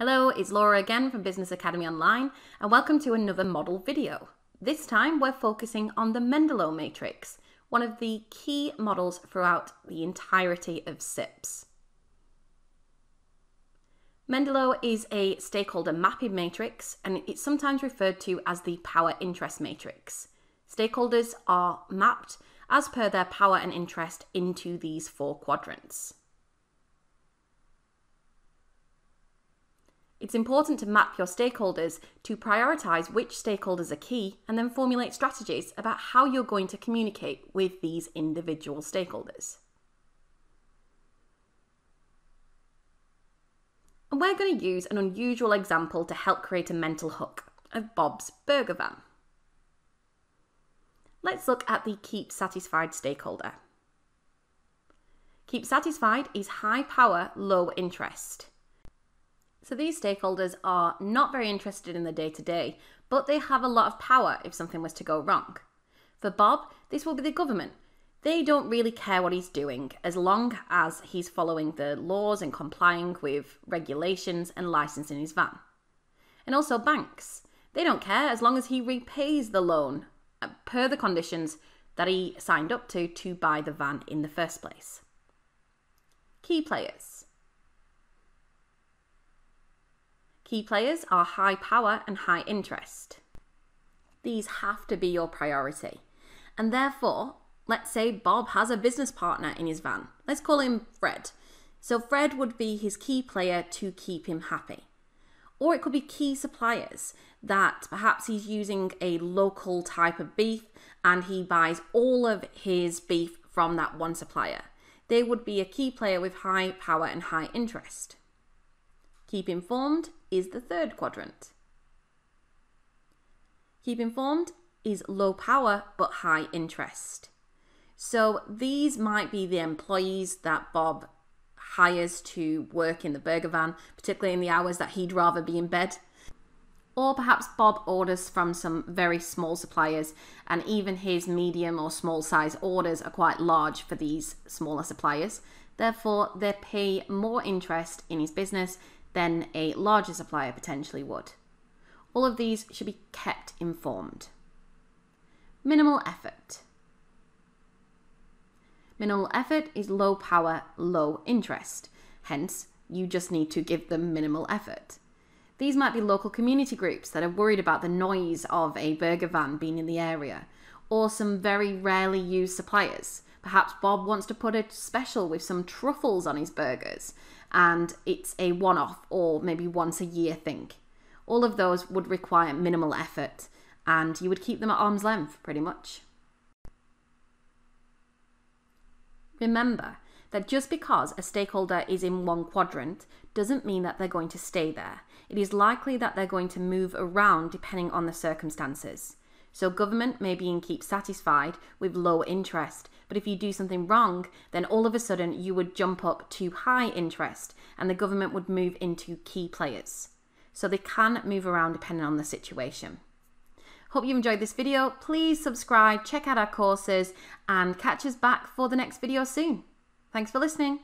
Hello, it's Laura again from Business Academy Online, and welcome to another model video. This time we're focusing on the Mendelow Matrix, one of the key models throughout the entirety of SIPs. Mendelow is a stakeholder mapping matrix, and it's sometimes referred to as the power interest matrix. Stakeholders are mapped as per their power and interest into these four quadrants. It's important to map your stakeholders to prioritize which stakeholders are key and then formulate strategies about how you're going to communicate with these individual stakeholders. And we're going to use an unusual example to help create a mental hook of Bob's burger van. Let's look at the Keep Satisfied stakeholder. Keep Satisfied is high power, low interest. So these stakeholders are not very interested in the day-to-day, but they have a lot of power if something was to go wrong. For Bob, this will be the government. They don't really care what he's doing as long as he's following the laws and complying with regulations and licensing his van. And also banks. They don't care as long as he repays the loan per the conditions that he signed up to buy the van in the first place. Key players. Key players are high power and high interest. These have to be your priority. And therefore, let's say Bob has a business partner in his van. Let's call him Fred. So Fred would be his key player to keep him happy. Or it could be key suppliers that perhaps he's using a local type of beef and he buys all of his beef from that one supplier. They would be a key player with high power and high interest. Keep informed is the third quadrant. Keep informed is low power but high interest. So these might be the employees that Bob hires to work in the burger van, particularly in the hours that he'd rather be in bed. Or perhaps Bob orders from some very small suppliers, and even his medium or small size orders are quite large for these smaller suppliers. Therefore, they pay more interest in his business than a larger supplier potentially would. All of these should be kept informed. Minimal effort. Minimal effort is low power, low interest. Hence, you just need to give them minimal effort. These might be local community groups that are worried about the noise of a burger van being in the area, or some very rarely used suppliers. Perhaps Bob wants to put a special with some truffles on his burgers, and it's a one-off or maybe once a year thing. All of those would require minimal effort, and you would keep them at arm's length pretty much. Remember that just because a stakeholder is in one quadrant doesn't mean that they're going to stay there. It is likely that they're going to move around depending on the circumstances. So government may be in Keep Satisfied with low interest, but if you do something wrong, then all of a sudden you would jump up to high interest and the government would move into key players. So they can move around depending on the situation. Hope you enjoyed this video. Please subscribe, check out our courses, and catch us back for the next video soon. Thanks for listening.